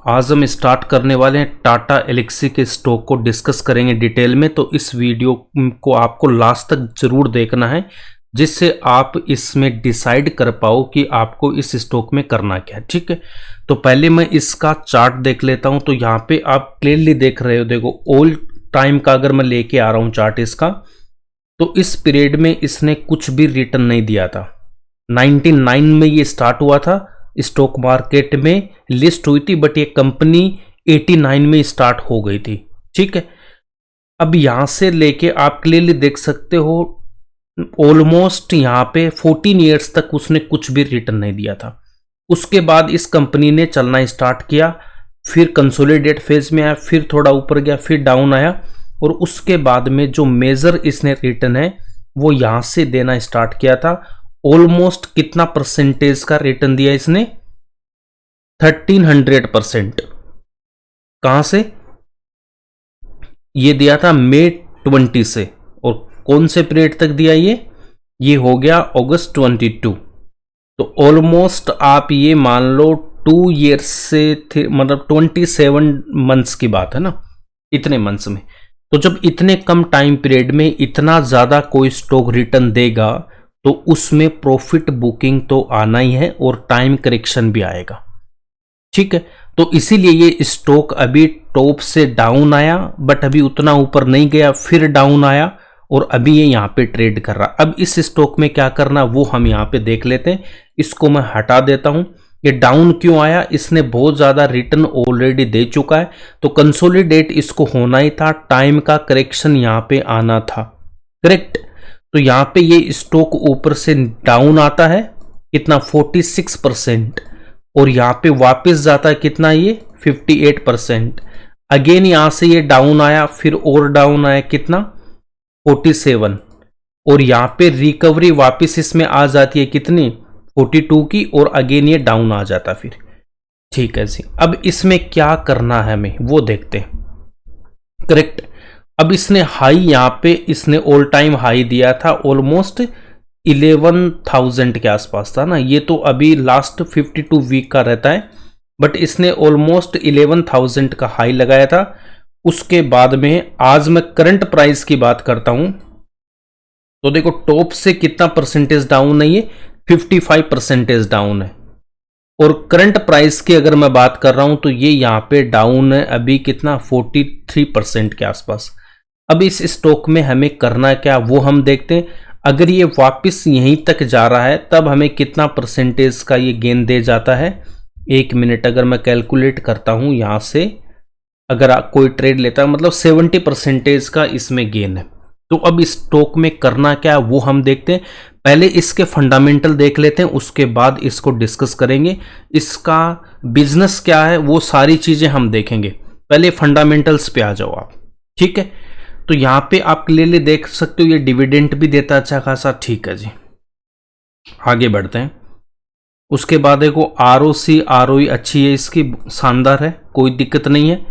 आज हम स्टार्ट करने वाले हैं टाटा एल्क्सी के स्टॉक को डिस्कस करेंगे डिटेल में। तो इस वीडियो को आपको लास्ट तक जरूर देखना है, जिससे आप इसमें डिसाइड कर पाओ कि आपको इस स्टॉक में करना क्या है। ठीक है, तो पहले मैं इसका चार्ट देख लेता हूं। तो यहाँ पे आप क्लियरली देख रहे हो, देखो ऑल टाइम का अगर मैं लेके आ रहा हूं चार्ट इसका, तो इस पीरियड में इसने कुछ भी रिटर्न नहीं दिया था। 99 में ये स्टार्ट हुआ था, स्टॉक मार्केट में लिस्ट हुई थी, बट ये कंपनी 89 में स्टार्ट हो गई थी। ठीक है, अब यहां से लेके आप क्लियरली देख सकते हो ऑलमोस्ट यहां पे 14 ईयर्स तक उसने कुछ भी रिटर्न नहीं दिया था। उसके बाद इस कंपनी ने चलना स्टार्ट किया, फिर कंसोलिडेट फेज में आया, फिर थोड़ा ऊपर गया, फिर डाउन आया, और उसके बाद में जो मेजर इसने रिटर्न है वो यहां से देना स्टार्ट किया था। ऑलमोस्ट कितना परसेंटेज का रिटर्न दिया इसने? 1300%। कहां से ये दिया था? मई 20 से। और कौन से पीरियड तक दिया ये हो गया अगस्त 22। तो ऑलमोस्ट आप ये मान लो 2 ईयर्स से थे, मतलब 27 मंथ्स की बात है ना, इतने मंथ्स में। तो जब इतने कम टाइम पीरियड में इतना ज्यादा कोई स्टॉक रिटर्न देगा तो उसमें प्रॉफिट बुकिंग तो आना ही है और टाइम करेक्शन भी आएगा। ठीक है, तो इसीलिए ये स्टॉक अभी टॉप से डाउन आया, बट अभी उतना ऊपर नहीं गया, फिर डाउन आया और अभी ये यहाँ पे ट्रेड कर रहा। अब इस स्टॉक में क्या करना वो हम यहाँ पे देख लेते हैं। इसको मैं हटा देता हूं। ये डाउन क्यों आया? इसने बहुत ज्यादा रिटर्न ऑलरेडी दे चुका है, तो कंसोलिडेट इसको होना ही था, टाइम का करेक्शन यहाँ पे आना था। करेक्ट। तो यहां पे ये स्टॉक ऊपर से डाउन आता है कितना? 46%, और यहां पे वापस जाता है कितना? ये 58%। अगेन यहां से ये डाउन आया, फिर और डाउन आया कितना? 47, और यहां पे रिकवरी वापस इसमें आ जाती है कितनी? 42 की, और अगेन ये डाउन आ जाता फिर। ठीक है जी, अब इसमें क्या करना है हमें वो देखते हैं। करेक्ट। अब इसने हाई यहां पे इसने ऑल टाइम हाई दिया था, ऑलमोस्ट 11,000 के आसपास था ना। ये तो अभी लास्ट 52 वीक का रहता है, बट इसने ऑलमोस्ट 11,000 का हाई लगाया था। उसके बाद में आज मैं करंट प्राइस की बात करता हूं, तो देखो टॉप से कितना परसेंटेज डाउन है? ये 55% डाउन है। और करंट प्राइस की अगर मैं बात कर रहा हूं तो ये यहां पे डाउन है अभी कितना? 43% के आसपास। अब इस स्टॉक में हमें करना क्या वो हम देखते हैं। अगर ये वापस यहीं तक जा रहा है तब हमें कितना परसेंटेज का ये गेन दे जाता है? 1 मिनट अगर मैं कैलकुलेट करता हूं यहां से, अगर कोई ट्रेड लेता है मतलब 70% का इसमें गेन है। तो अब इस स्टॉक में करना क्या वो हम देखते हैं। पहले इसके फंडामेंटल देख लेते हैं, उसके बाद इसको डिस्कस करेंगे। इसका बिजनेस क्या है वो सारी चीजें हम देखेंगे। पहले फंडामेंटल्स पे आ जाओ आप। ठीक है, तो यहां पे आप क्लियरली देख सकते हो ये डिविडेंड भी देता अच्छा खासा। ठीक है जी, आगे बढ़ते हैं। उसके बाद देखो आरओसी आरओई अच्छी है इसकी, शानदार है, कोई दिक्कत नहीं है।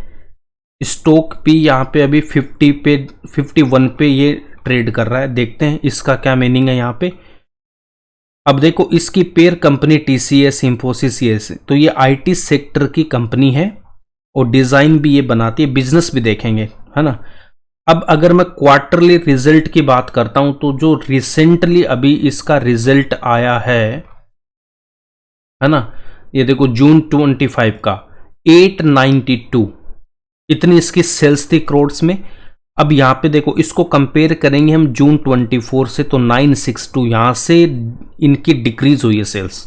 स्टॉक भी यहाँ पे अभी 51 पे ये ट्रेड कर रहा है। देखते हैं इसका क्या मीनिंग है यहाँ पे। अब देखो इसकी पेयर कंपनी टीसीएस, इंफोसिस, ये तो ये आईटी सेक्टर की कंपनी है और डिजाइन भी ये बनाती है, बिजनेस भी देखेंगे, है ना। अब अगर मैं क्वार्टरली रिजल्ट की बात करता हूं तो जो रिसेंटली अभी इसका रिजल्ट आया है ना, ये देखो जून 25 का 892 इतनी इसकी सेल्स थी करोड्स में। अब यहां पे देखो इसको कंपेयर करेंगे हम जून 24 से, तो 962 यहां से इनकी डिक्रीज हुई है सेल्स।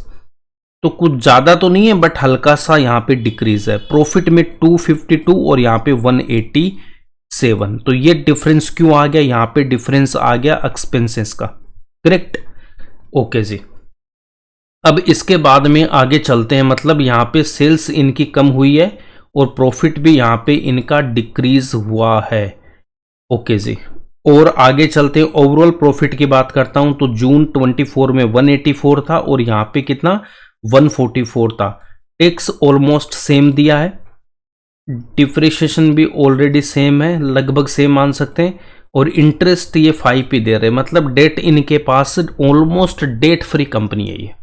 तो कुछ ज्यादा तो नहीं है, बट हल्का सा यहां पे डिक्रीज है। प्रॉफिट में 252 और यहां पे 187। तो ये डिफरेंस क्यों आ गया? यहां पे डिफरेंस आ गया एक्सपेंसेस का। करेक्ट। ओके जी, अब इसके बाद में आगे चलते हैं। मतलब यहां पे सेल्स इनकी कम हुई है और प्रॉफिट भी यहां पे इनका डिक्रीज हुआ है। ओके जी, और आगे चलते हैं। ओवरऑल प्रॉफिट की बात करता हूं तो जून 24 में 184 था और यहां पे कितना? 144 था। टैक्स ऑलमोस्ट सेम दिया है, डिप्रिसिएशन भी ऑलरेडी सेम है, लगभग सेम मान सकते हैं, और इंटरेस्ट ये 5 पे दे रहे, मतलब डेट इनके पास ऑलमोस्ट डेट फ्री कंपनी है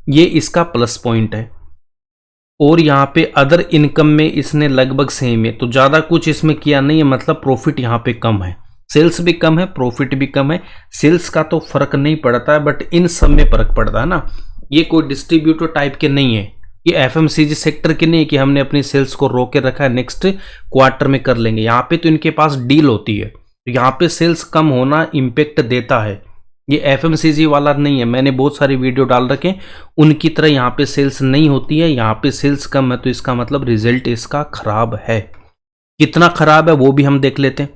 ये इसका प्लस पॉइंट है। और यहाँ पे अदर इनकम में इसने लगभग सेम है, तो ज़्यादा कुछ इसमें किया नहीं है, मतलब प्रॉफिट यहाँ पे कम है, सेल्स भी कम है, प्रॉफिट भी कम है। सेल्स का तो फर्क नहीं पड़ता है, बट इन सब में फर्क पड़ता है ना। ये कोई डिस्ट्रीब्यूटर टाइप के नहीं है, ये एफएमसीजी सेक्टर के नहीं कि हमने अपनी सेल्स को रोक के रखा है, नेक्स्ट क्वार्टर में कर लेंगे। यहाँ पे तो इनके पास डील होती है, तो यहाँ पे सेल्स कम होना इम्पेक्ट देता है। ये एफएमसीजी वाला नहीं है, मैंने बहुत सारी वीडियो डाल रखे, उनकी तरह यहाँ पे सेल्स नहीं होती है, यहाँ पे सेल्स कम है, तो इसका मतलब रिजल्ट इसका खराब है। कितना खराब है वो भी हम देख लेते हैं।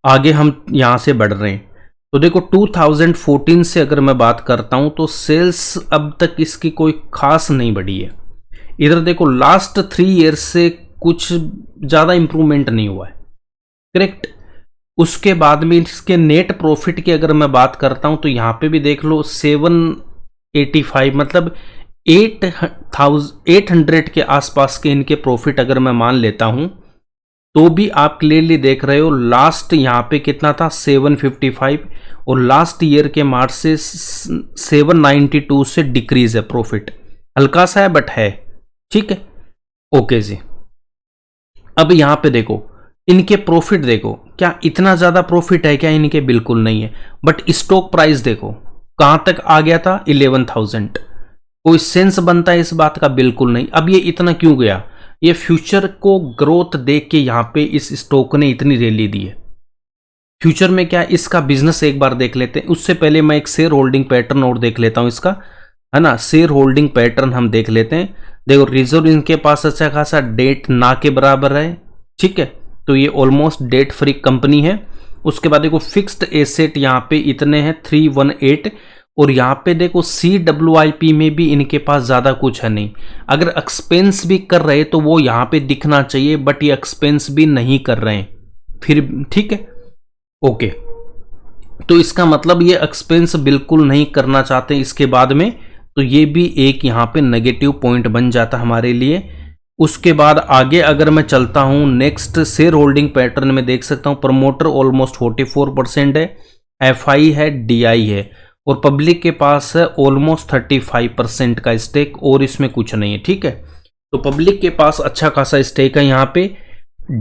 आगे हम यहाँ से बढ़ रहे हैं, तो देखो 2014 से अगर मैं बात करता हूँ तो सेल्स अब तक इसकी कोई खास नहीं बढ़ी है। इधर देखो लास्ट 3 ईयर्स से कुछ ज़्यादा इंप्रूवमेंट नहीं हुआ है, करेक्ट। उसके बाद में इसके नेट प्रॉफिट की अगर मैं बात करता हूं तो यहां पे भी देख लो 785, मतलब 800 के आसपास के इनके प्रॉफिट अगर मैं मान लेता हूं तो भी आप क्लियरली देख रहे हो लास्ट यहां पे कितना था 755, और लास्ट ईयर के मार्च से 792 से डिक्रीज है प्रॉफिट, हल्का सा है बट है, ठीक है, ओके जी। अब यहां पे देखो इनके प्रॉफिट देखो, क्या इतना ज्यादा प्रॉफिट है क्या इनके? बिल्कुल नहीं है। बट स्टॉक प्राइस देखो कहां तक आ गया था, 11,000। कोई सेंस बनता है इस बात का? बिल्कुल नहीं। अब ये इतना क्यों गया? ये फ्यूचर को ग्रोथ देख के यहां पे इस स्टॉक ने इतनी रैली दी है। फ्यूचर में क्या इसका बिजनेस एक बार देख लेते हैं, उससे पहले मैं एक शेयर होल्डिंग पैटर्न और देख लेता हूं इसका, है ना। शेयर होल्डिंग पैटर्न हम देख लेते हैं। देखो रिजर्व इनके पास अच्छा खासा डेट ना के बराबर है, ठीक है, तो ये ऑलमोस्ट डेट फ्री कंपनी है। उसके बाद देखो फिक्स्ड एसेट यहाँ पे इतने हैं 318, और यहाँ पे देखो CWIP में भी इनके पास ज़्यादा कुछ है नहीं। अगर एक्सपेंस भी कर रहे तो वो यहाँ पे दिखना चाहिए, बट ये एक्सपेंस भी नहीं कर रहे हैं फिर, ठीक है, ओके। तो इसका मतलब ये एक्सपेंस बिल्कुल नहीं करना चाहते इसके बाद में, तो ये भी एक यहाँ पे नेगेटिव पॉइंट बन जाता हमारे लिए। उसके बाद आगे अगर मैं चलता हूं नेक्स्ट शेयर होल्डिंग पैटर्न में देख सकता हूं प्रमोटर ऑलमोस्ट 44% है, FI है, DI है, और पब्लिक के पास है ऑलमोस्ट 35% का स्टेक, और इसमें कुछ नहीं है, ठीक है। तो पब्लिक के पास अच्छा खासा स्टेक है यहाँ पे।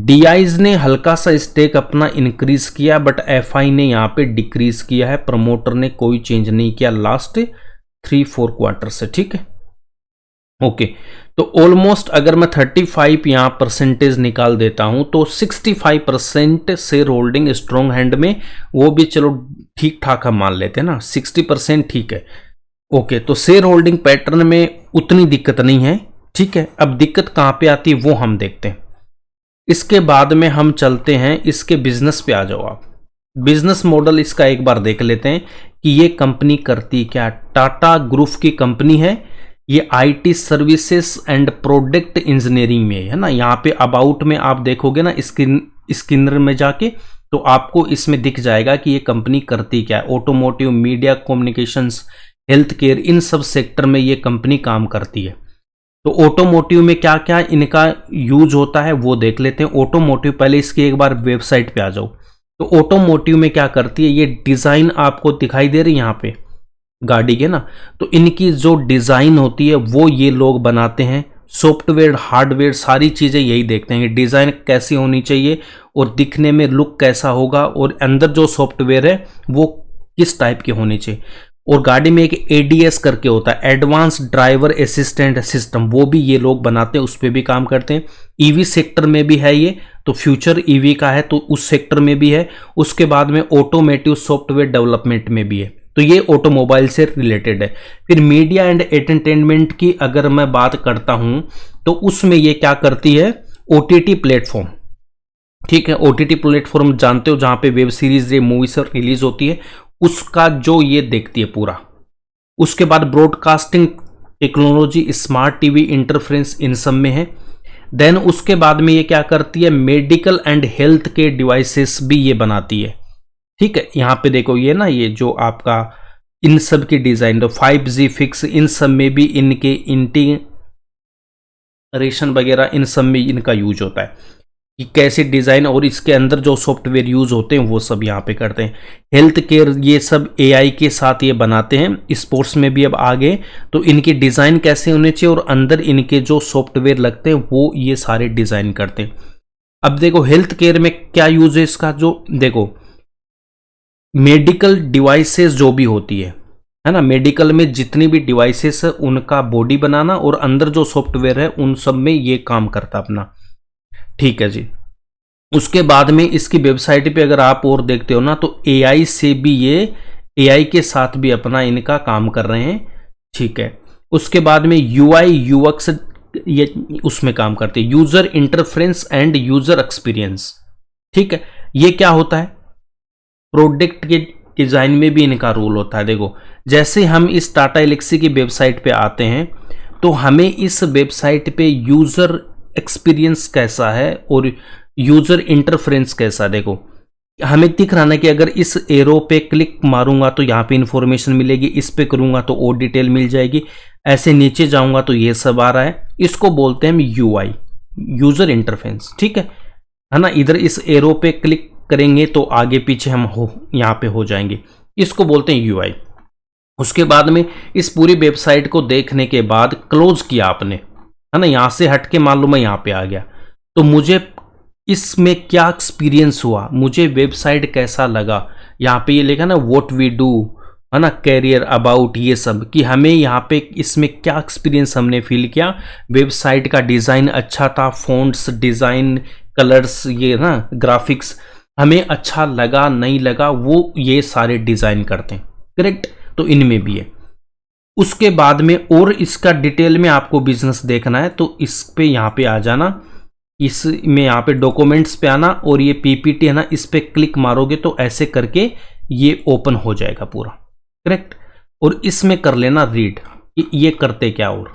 DIs ने हल्का सा स्टेक अपना इंक्रीज किया, बट FI ने यहाँ पे डिक्रीज किया है। प्रमोटर ने कोई चेंज नहीं किया लास्ट 3-4 क्वार्टर से, ठीक है, ओके। तो ऑलमोस्ट अगर मैं 35 यहाँ परसेंटेज निकाल देता हूं तो 65% शेयर होल्डिंग स्ट्रॉन्ग हैंड में, वो भी चलो ठीक ठाक हम मान लेते हैं ना, 60% ठीक है, ओके। तो शेयर होल्डिंग पैटर्न में उतनी दिक्कत नहीं है, ठीक है। अब दिक्कत कहां पे आती है वो हम देखते हैं। इसके बाद में हम चलते हैं इसके बिजनेस पे, आ जाओ आप। बिजनेस मॉडल इसका एक बार देख लेते हैं कि ये कंपनी करती क्या। टाटा ग्रुप की कंपनी है, ये IT services and product engineering में है ना। यहाँ पे अबाउट में आप देखोगे ना स्क्रीनर में जाके, तो आपको इसमें दिख जाएगा कि ये कंपनी करती क्या है। Automotive, media, communications, health care, इन सब सेक्टर में ये कंपनी काम करती है। तो ऑटोमोटिव में क्या क्या इनका यूज होता है वो देख लेते हैं। ऑटोमोटिव, पहले इसकी एक बार वेबसाइट पे आ जाओ। तो ऑटोमोटिव में क्या करती है, ये डिजाइन आपको दिखाई दे रही है यहाँ पे गाड़ी के ना, तो इनकी जो डिजाइन होती है वो ये लोग बनाते हैं। सॉफ्टवेयर, हार्डवेयर, सारी चीजें यही देखते हैं, डिजाइन कैसी होनी चाहिए और दिखने में लुक कैसा होगा, और अंदर जो सॉफ्टवेयर है वो किस टाइप के होने चाहिए। और गाड़ी में एक ADS करके होता है, एडवांस ड्राइवर असिस्टेंट सिस्टम, वो भी ये लोग बनाते हैं, उस पर भी काम करते हैं। EV सेक्टर में भी है ये, तो फ्यूचर EV का है तो उस सेक्टर में भी है। उसके बाद में ऑटोमेटिव सॉफ्टवेयर डेवलपमेंट में भी है, तो ये ऑटोमोबाइल से रिलेटेड है। फिर मीडिया एंड एंटरटेनमेंट की अगर मैं बात करता हूं तो उसमें ये क्या करती है, OTT प्लेटफॉर्म, ठीक है। OTT प्लेटफॉर्म जानते हो, जहां पे वेब सीरीज, मूवीज रिलीज होती है, उसका जो ये देखती है पूरा। उसके बाद broadcasting technology, smart TV, interference, इन सब में है। देन उसके बाद में ये क्या करती है, मेडिकल एंड हेल्थ के डिवाइसेस भी ये बनाती है, ठीक है। यहां पे देखो ये ना, ये जो आपका इन सब की डिजाइन, तो 5G फिक्स, इन सब में भी इनके इंटीग्रेशन वगैरह इन सब में इनका यूज होता है। कि कैसे डिज़ाइन और इसके अंदर जो सॉफ्टवेयर यूज़ होते हैं वो सब यहाँ पे करते हैं। हेल्थ केयर ये सब एआई के साथ ये बनाते हैं, स्पोर्ट्स में भी अब आगे, तो इनकी डिज़ाइन कैसे होने चाहिए और अंदर इनके जो सॉफ्टवेयर लगते हैं वो ये सारे डिज़ाइन करते हैं। अब देखो हेल्थ केयर में क्या यूज़ है इसका, जो देखो मेडिकल डिवाइसेस जो भी होती है ना, मेडिकल में जितनी भी डिवाइसेस है उनका बॉडी बनाना और अंदर जो सॉफ्टवेयर है उन सब में ये काम करता अपना। ठीक है जी। उसके बाद में इसकी वेबसाइट पे अगर आप और देखते हो ना तो एआई से भी ये एआई के साथ भी अपना इनका काम कर रहे हैं। ठीक है। उसके बाद में यूआई यूएक्स ये उसमें काम करते हैं, user interference and user experience. ठीक है। ये क्या होता है, प्रोडक्ट के डिजाइन में भी इनका रोल होता है। देखो जैसे हम इस टाटा एलेक्सी की वेबसाइट पे आते हैं तो हमें इस वेबसाइट पे यूजर एक्सपीरियंस कैसा है और यूजर इंटरफेरेंस कैसा, देखो हमें दिख रहा ना कि अगर इस एरो पे क्लिक मारूंगा तो यहाँ पे इंफॉर्मेशन मिलेगी, इस पे करूंगा तो और डिटेल मिल जाएगी, ऐसे नीचे जाऊंगा तो ये सब आ रहा है। इसको बोलते हैं हम यूआई, यूजर इंटरफेरेंस। ठीक है ना। इधर इस एरो पे क्लिक करेंगे तो आगे पीछे हम यहाँ पे हो जाएंगे, इसको बोलते हैं यूआई। उसके बाद में इस पूरी वेबसाइट को देखने के बाद क्लोज किया आपने, है ना, यहां से हट के मान लो मैं यहां पे आ गया तो मुझे इसमें क्या एक्सपीरियंस हुआ, मुझे वेबसाइट कैसा लगा, यहाँ पे ये लिखा ना व्हाट वी डू, है ना, कैरियर अबाउट, ये सब कि हमें यहाँ पे इसमें क्या एक्सपीरियंस हमने फील किया। वेबसाइट का डिज़ाइन अच्छा था, फ़ॉन्ट्स, डिज़ाइन, कलर्स, ये ना ग्राफिक्स हमें अच्छा लगा नहीं लगा, वो ये सारे डिज़ाइन करते हैं। करेक्ट। तो इनमें भी है। उसके बाद में और इसका डिटेल में आपको बिजनेस देखना है तो इस पे यहाँ पे आ जाना, इसमें यहाँ पे डॉक्यूमेंट्स पे आना और ये पीपीटी है ना, इस पे क्लिक मारोगे तो ऐसे करके ये ओपन हो जाएगा पूरा। करेक्ट। और इसमें कर लेना रीड कि ये करते क्या और,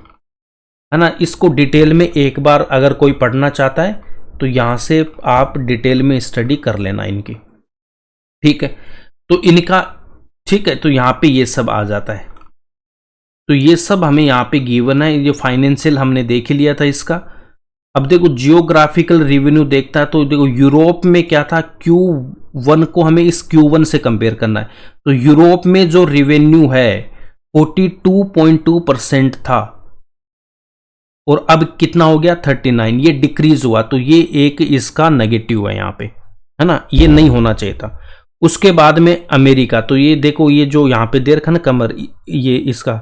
है ना। इसको डिटेल में एक बार अगर कोई पढ़ना चाहता है तो यहाँ से आप डिटेल में स्टडी कर लेना इनकी। ठीक है। तो इनका ठीक है, तो यहाँ पे ये सब आ जाता है। तो ये सब हमें यहाँ पे गिवन है, ये फाइनेंशियल हमने देख लिया था इसका। अब देखो जियोग्राफिकल रेवेन्यू देखता है तो देखो यूरोप में क्या था, Q1 को हमें इस Q1 से कंपेयर करना है। तो यूरोप में जो रेवेन्यू है 42.2% था और अब कितना हो गया 39, ये डिक्रीज हुआ। तो ये एक इसका नेगेटिव है यहाँ पे, है ना, ये नहीं होना चाहिए था। उसके बाद में अमेरिका, तो ये देखो ये जो यहाँ पे दे रखा ना कमर, ये इसका,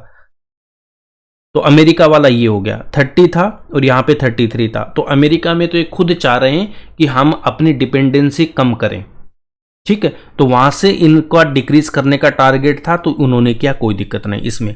तो अमेरिका वाला ये हो गया 30 था और यहाँ पे 33 था। तो अमेरिका में तो ये खुद चाह रहे हैं कि हम अपनी डिपेंडेंसी कम करें। ठीक है। तो वहां से इनका डिक्रीज करने का टारगेट था तो उन्होंने किया, कोई दिक्कत नहीं इसमें।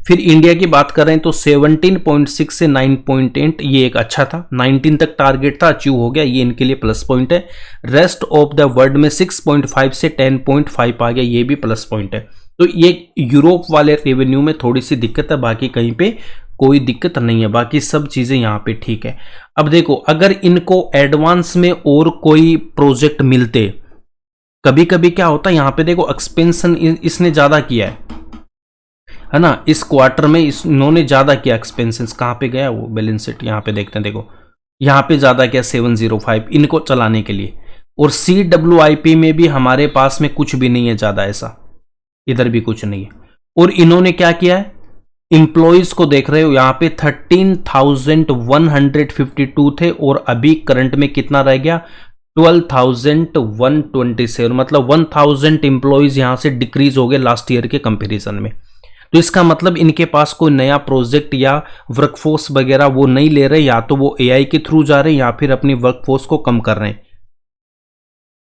फिर इंडिया की बात करें तो 17.6 से 9.8 ये एक अच्छा था, 19 तक टारगेट था, अचीव हो गया, ये इनके लिए प्लस पॉइंट है। रेस्ट ऑफ द वर्ल्ड में 6.5 से 10.5 आ गया, ये भी प्लस पॉइंट है। तो ये यूरोप वाले रेवेन्यू में थोड़ी सी दिक्कत है, बाकी कहीं पे कोई दिक्कत नहीं है, बाकी सब चीजें यहाँ पे ठीक है। अब देखो अगर इनको एडवांस में और कोई प्रोजेक्ट मिलते, कभी कभी क्या होता है यहाँ पे देखो एक्सपेंशन इसने ज्यादा किया है ना, इस क्वार्टर में इन्होंने ज्यादा किया एक्सपेंशन। कहाँ पे गया वो बैलेंस शीट, यहाँ पे देखते हैं, देखो यहाँ पे ज्यादा किया 705 इनको चलाने के लिए। और CWIP में भी हमारे पास में कुछ भी नहीं है ज्यादा, ऐसा इधर भी कुछ नहीं है। और इन्होंने क्या किया है, इंप्लॉइज को देख रहे हो यहाँ पे 13,152 थे और अभी करंट में कितना रह गया 12,127, मतलब 1,000 इंप्लॉइज यहां से डिक्रीज हो गए लास्ट ईयर के कंपैरिजन में। तो इसका मतलब इनके पास कोई नया प्रोजेक्ट या वर्कफोर्स वगैरह वो नहीं ले रहे, या तो वो एआई के थ्रू जा रहे हैं या फिर अपनी वर्कफोर्स को कम कर रहे हैं।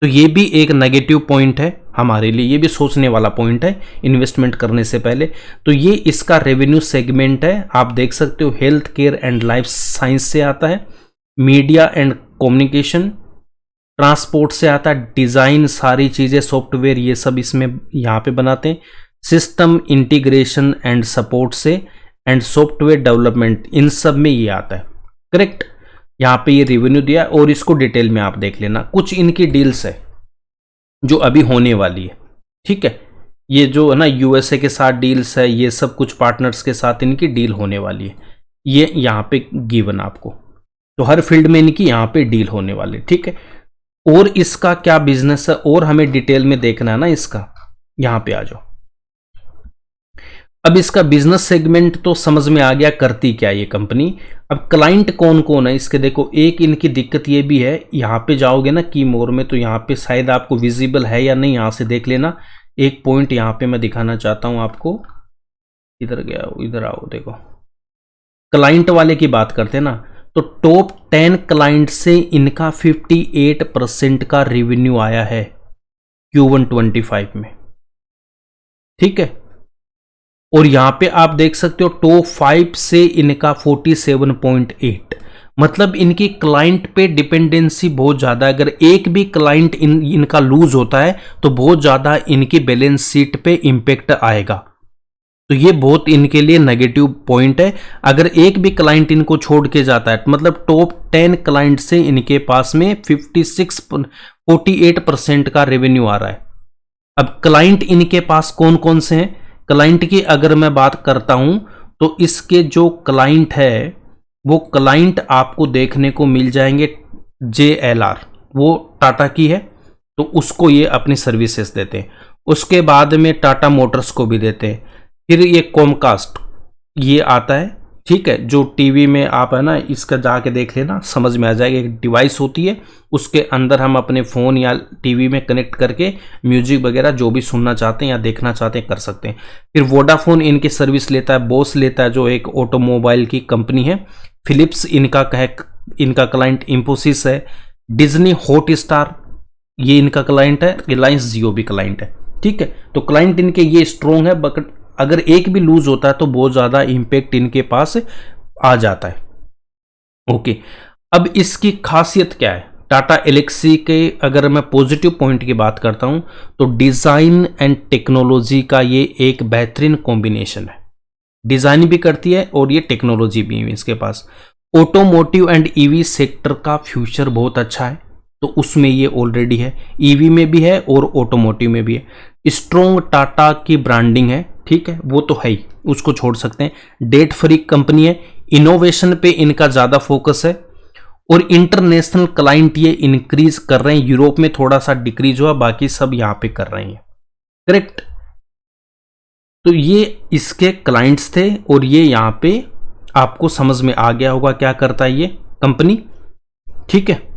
तो ये भी एक नेगेटिव पॉइंट है हमारे लिए, ये भी सोचने वाला पॉइंट है इन्वेस्टमेंट करने से पहले। तो ये इसका रेवेन्यू सेगमेंट है, आप देख सकते हो health care and life science से आता है, मीडिया एंड कम्युनिकेशन, ट्रांसपोर्ट से आता है, डिजाइन, सारी चीजें सॉफ्टवेयर ये सब इसमें यहाँ पे बनाते हैं, सिस्टम इंटीग्रेशन एंड सपोर्ट से, एंड सॉफ्टवेयर डेवलपमेंट, इन सब में ये आता है। करेक्ट। यहाँ पे ये रेवेन्यू दिया और इसको डिटेल में आप देख लेना। कुछ इनकी डील्स है जो अभी होने वाली है। ठीक है। ये जो है ना यूएसए के साथ डील्स है, ये सब कुछ पार्टनर्स के साथ इनकी डील होने वाली है, ये यहाँ पे गिवन आपको। तो हर फील्ड में इनकी यहाँ पे डील होने वाली, ठीक है। और इसका क्या बिजनेस है और हमें डिटेल में देखना है ना इसका, यहां पे आ जाओ। अब इसका बिजनेस सेगमेंट तो समझ में आ गया, करती क्या ये कंपनी। अब क्लाइंट कौन कौन है इसके, देखो एक इनकी दिक्कत ये भी है, यहां पे जाओगे ना की मोर में, तो यहां पे शायद आपको विजिबल है या नहीं, यहां से देख लेना। एक पॉइंट यहां पे मैं दिखाना चाहता हूं आपको, इधर गया, इधर आओ, देखो क्लाइंट वाले की बात करते हैं ना, तो टॉप 10 क्लाइंट से इनका 58% का रेवेन्यू आया है Q1 25 में, ठीक है। और यहां पे आप देख सकते हो टॉप 5 से इनका 47.8, मतलब इनकी क्लाइंट पे डिपेंडेंसी बहुत ज्यादा है। अगर एक भी क्लाइंट इनका लूज होता है तो बहुत ज्यादा इनकी बैलेंस शीट पे इंपैक्ट आएगा। तो ये बहुत इनके लिए नेगेटिव पॉइंट है। अगर एक भी क्लाइंट इनको छोड़ के जाता है, मतलब टॉप 10 क्लाइंट से इनके पास में 48% का रेवेन्यू आ रहा है। अब क्लाइंट इनके पास कौन कौन से हैं, क्लाइंट की अगर मैं बात करता हूं तो इसके जो क्लाइंट है वो क्लाइंट आपको देखने को मिल जाएंगे JLR, वो टाटा की है, तो उसको ये अपनी सर्विसेज देते हैं। उसके बाद में टाटा मोटर्स को भी देते हैं। फिर ये कॉमकास्ट ये आता है, ठीक है, जो टीवी में आप है ना इसका जाके देख लेना, समझ में आ जाएगा। एक डिवाइस होती है, उसके अंदर हम अपने फ़ोन या टीवी में कनेक्ट करके म्यूजिक वगैरह जो भी सुनना चाहते हैं या देखना चाहते हैं कर सकते हैं। फिर वोडाफोन इनकी सर्विस लेता है, बॉस लेता है जो एक ऑटोमोबाइल की कंपनी है, फिलिप्स इनका क्लाइंट, इंफोसिस है, डिज्नी हॉटस्टार ये इनका क्लाइंट है, रिलायंस जियो भी क्लाइंट है, ठीक है। तो क्लाइंट इनके ये स्ट्रॉन्ग है, बट अगर एक भी लूज होता है तो बहुत ज्यादा इंपैक्ट इनके पास आ जाता है। ओके, अब इसकी खासियत क्या है, टाटा एलेक्सी के अगर मैं पॉजिटिव पॉइंट की बात करता हूं तो डिजाइन एंड टेक्नोलॉजी का ये एक बेहतरीन कॉम्बिनेशन है। डिजाइन भी करती है और ये टेक्नोलॉजी भी है इसके पास। ऑटोमोटिव एंड ईवी सेक्टर का फ्यूचर बहुत अच्छा है, तो उसमें ये ऑलरेडी है, ईवी में भी है और ऑटोमोटिव में भी है। स्ट्रॉन्ग टाटा की ब्रांडिंग है, ठीक है, वो तो है ही, उसको छोड़ सकते हैं। डेट फ्री कंपनी है, इनोवेशन पे इनका ज्यादा फोकस है, और इंटरनेशनल क्लाइंट ये इंक्रीज कर रहे हैं। यूरोप में थोड़ा सा डिक्रीज हुआ, बाकी सब यहां पे कर रहे हैं, करेक्ट। तो ये इसके क्लाइंट्स थे, और ये यहां पे आपको समझ में आ गया होगा क्या करता है ये कंपनी, ठीक है।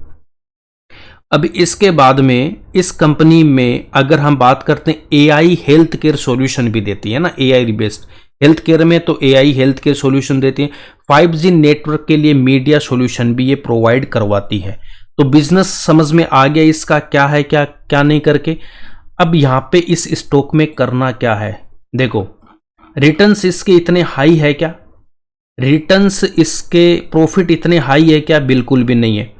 अब इसके बाद में इस कंपनी में अगर हम बात करते हैं, AI हेल्थ केयर सॉल्यूशन भी देती है ना, AI बेस्ड हेल्थ केयर में तो AI हेल्थ केयर सॉल्यूशन देती है। 5G नेटवर्क के लिए मीडिया सॉल्यूशन भी ये प्रोवाइड करवाती है। तो बिजनेस समझ में आ गया इसका क्या है, क्या क्या नहीं करके। अब यहाँ पे इस स्टॉक में करना क्या है, देखो रिटर्न्स इसके इतने हाई है क्या, रिटर्न्स इसके प्रॉफिट इतने हाई है क्या, बिल्कुल भी नहीं है।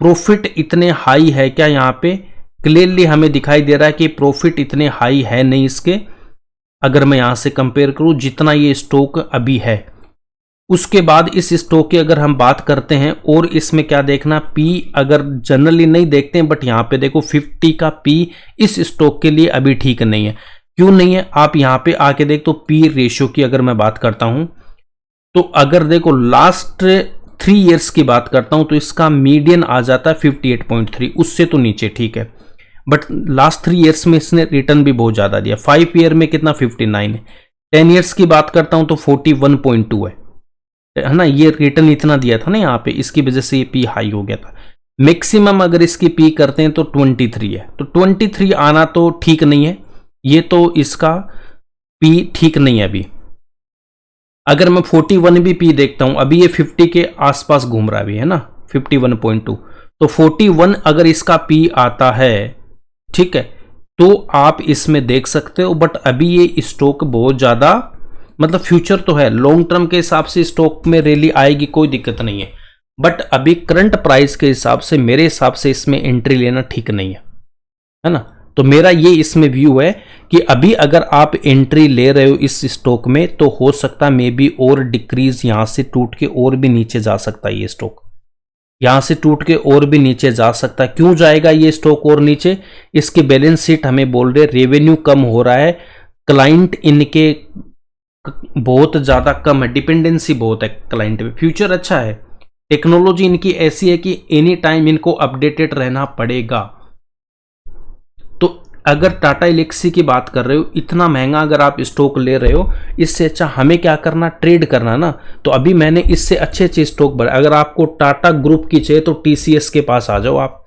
प्रॉफिट इतने हाई है क्या, यहाँ पे क्लियरली हमें दिखाई दे रहा है कि प्रॉफिट इतने हाई है नहीं इसके, अगर मैं यहां से कंपेयर करूं जितना ये स्टॉक अभी है। उसके बाद इस स्टॉक की अगर हम बात करते हैं, और इसमें क्या देखना, पी अगर जनरली नहीं देखते हैं, बट यहाँ पे देखो 50 का पी इस स्टॉक के लिए अभी ठीक नहीं है। क्यों नहीं है, आप यहाँ पे आके देख, तो पी रेशियो की अगर मैं बात करता हूं तो अगर देखो लास्ट 3 ईयर्स की बात करता हूं तो इसका मीडियन आ जाता है 58.3, उससे तो नीचे, ठीक है। बट लास्ट 3 ईयर्स में इसने रिटर्न भी बहुत ज्यादा दिया। 5 ईयर में कितना, 59 है। 10 ईयर्स की बात करता हूं तो 41.2 है ना। ये रिटर्न इतना दिया था ना यहाँ पे, इसकी वजह से ये पी हाई हो गया था। मैक्सिमम अगर इसकी पी करते हैं तो 23 है, तो 23 आना तो ठीक नहीं है, ये तो इसका पी ठीक नहीं है अभी। अगर मैं 41 भी पी देखता हूं, अभी ये 50 के आसपास घूम रहा है ना, 51.2, तो 41 अगर इसका पी आता है, ठीक है, तो आप इसमें देख सकते हो। बट अभी ये स्टॉक बहुत ज्यादा, मतलब फ्यूचर तो है, लॉन्ग टर्म के हिसाब से स्टॉक में रैली आएगी, कोई दिक्कत नहीं है। बट अभी करंट प्राइस के हिसाब से, मेरे हिसाब से इसमें एंट्री लेना ठीक नहीं है ना। तो मेरा ये इसमें व्यू है कि अभी अगर आप एंट्री ले रहे हो इस स्टॉक में, तो हो सकता है मे बी और डिक्रीज यहां से टूट के और भी नीचे जा सकता है। ये स्टॉक यहां से टूट के और भी नीचे जा सकता है। क्यों जाएगा ये स्टॉक और नीचे, इसकी बैलेंस शीट हमें बोल रहे, रेवेन्यू कम हो रहा है, क्लाइंट इनके बहुत ज्यादा कम है, डिपेंडेंसी बहुत है क्लाइंट पे। फ्यूचर अच्छा है, टेक्नोलॉजी इनकी ऐसी है कि एनी टाइम इनको अपडेटेड रहना पड़ेगा। तो अगर टाटा एल्क्सी की बात कर रहे हो, इतना महंगा अगर आप स्टॉक ले रहे हो, इससे अच्छा हमें क्या करना, ट्रेड करना ना। तो अभी मैंने इससे अच्छे स्टॉक बढ़ाए। अगर आपको टाटा ग्रुप की चाहिए तो टीसीएस के पास आ जाओ आप।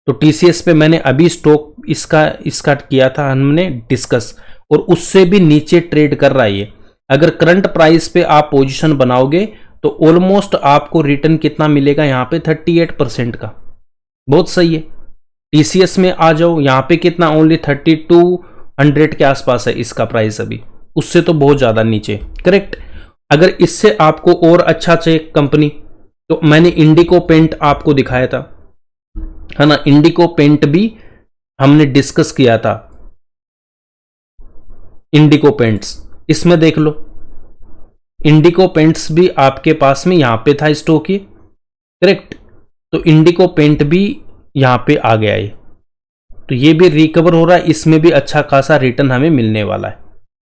तो टीसीएस पे मैंने अभी स्टॉक इसका किया था हमने डिस्कस, और उससे भी नीचे ट्रेड कर रहा है ये। अगर करंट प्राइस पे आप पोजीशन बनाओगे तो ऑलमोस्ट आपको रिटर्न कितना मिलेगा यहाँ पे, 38% का। बहुत सही है। टीसीएस में आ जाओ, यहाँ पे कितना, ओनली 3200 के आसपास है इसका प्राइस अभी, उससे तो बहुत ज्यादा नीचे। करेक्ट। अगर इससे आपको और अच्छा चाहिए कंपनी, तो मैंने इंडिको पेंट आपको दिखाया था, है ना। इंडिको पेंट भी हमने डिस्कस किया था, इंडिको पेंट्स, इसमें देख लो। इंडिको पेंट्स भी आपके पास में यहां पे था स्टॉक ये। करेक्ट। तो इंडिको पेंट भी यहां पे आ गया है, तो ये भी रिकवर हो रहा है, इसमें भी अच्छा खासा रिटर्न हमें मिलने वाला है।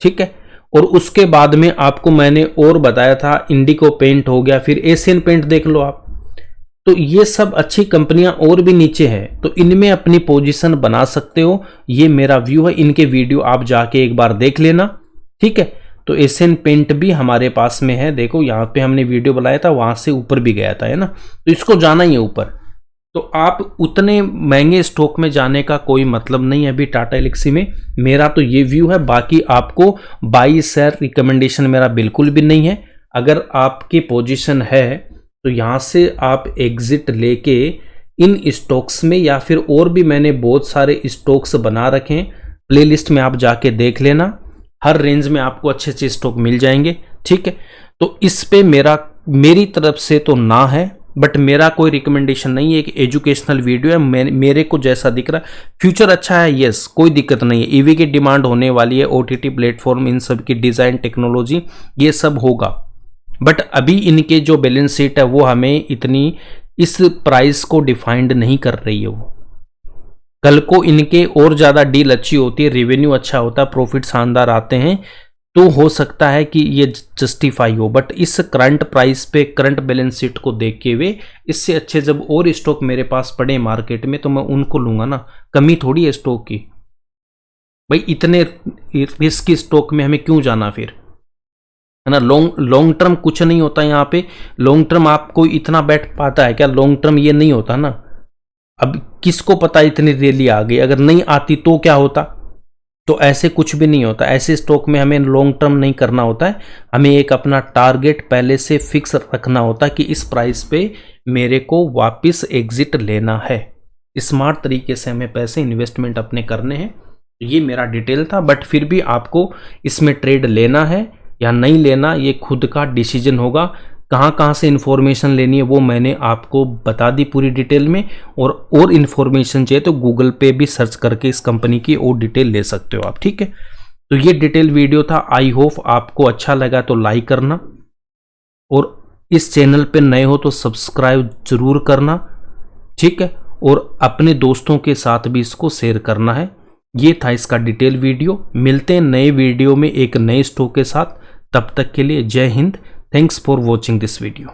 ठीक है। और उसके बाद में आपको मैंने और बताया था, इंडिको पेंट हो गया, फिर एशियन पेंट देख लो आप। तो ये सब अच्छी कंपनियां और भी नीचे हैं, तो इनमें अपनी पोजीशन बना सकते हो। ये मेरा व्यू है, इनके वीडियो आप जाके एक बार देख लेना। ठीक है। तो एशियन पेंट भी हमारे पास में है, देखो यहाँ पे हमने वीडियो बनाया था, वहां से ऊपर भी गया था, है ना। तो इसको जाना ही है ऊपर। तो आप उतने महंगे स्टॉक में जाने का कोई मतलब नहीं है अभी टाटा एल्क्सी में। मेरा तो ये व्यू है, बाकी आपको बाई शेयर रिकमेंडेशन मेरा बिल्कुल भी नहीं है। अगर आपकी पोजीशन है तो यहाँ से आप एग्जिट लेके इन स्टॉक्स में, या फिर और भी मैंने बहुत सारे स्टॉक्स बना रखे हैं, प्लेलिस्ट में आप जाके देख लेना। हर रेंज में आपको अच्छे स्टॉक मिल जाएंगे। ठीक है। तो इस पे मेरी तरफ से तो ना है, बट मेरा कोई रिकमेंडेशन नहीं है, एक एजुकेशनल वीडियो है। मेरे को जैसा दिख रहा है फ्यूचर अच्छा है, यस, कोई दिक्कत नहीं है। ईवी की डिमांड होने वाली है, ओटीटी प्लेटफॉर्म, इन सब की डिजाइन, टेक्नोलॉजी, ये सब होगा। बट अभी इनके जो बैलेंस शीट है वो हमें इतनी इस प्राइस को डिफाइंड नहीं कर रही है। वो कल को इनके और ज्यादा डील अच्छी होती है, रेवेन्यू अच्छा होता है, प्रॉफिट शानदार आते हैं, तो हो सकता है कि ये जस्टिफाई हो। बट इस करंट प्राइस पे, करंट बैलेंस शीट को देखते हुए, इससे अच्छे जब और स्टॉक मेरे पास पड़े मार्केट में तो मैं उनको लूंगा ना। कमी थोड़ी है स्टॉक की भाई, इतने रिस्की स्टॉक में हमें क्यों जाना फिर, है ना। लॉन्ग टर्म कुछ नहीं होता यहाँ पे। लॉन्ग टर्म आपको इतना बैठ पाता है क्या? लॉन्ग टर्म ये नहीं होता ना। अब किसको पता इतनी रैली आ गई, अगर नहीं आती तो क्या होता। तो ऐसे कुछ भी नहीं होता। ऐसे स्टॉक में हमें लॉन्ग टर्म नहीं करना होता है, हमें एक अपना टारगेट पहले से फिक्स रखना होता है कि इस प्राइस पे मेरे को वापस एग्जिट लेना है। स्मार्ट तरीके से हमें पैसे इन्वेस्टमेंट अपने करने हैं। ये मेरा डिटेल था, बट फिर भी आपको इसमें ट्रेड लेना है या नहीं लेना, ये खुद का डिसीजन होगा। कहाँ से इन्फॉर्मेशन लेनी है वो मैंने आपको बता दी पूरी डिटेल में। और इन्फॉर्मेशन चाहिए तो गूगल पे भी सर्च करके इस कंपनी की और डिटेल ले सकते हो आप। ठीक है। तो ये डिटेल वीडियो था। आई होप आपको अच्छा लगा तो लाइक करना, और इस चैनल पे नए हो तो सब्सक्राइब जरूर करना। ठीक है। और अपने दोस्तों के साथ भी इसको शेयर करना है। ये था इसका डिटेल वीडियो। मिलते हैं नए वीडियो में एक नए स्टॉक के साथ। तब तक के लिए जय Hind. Thanks for watching this video.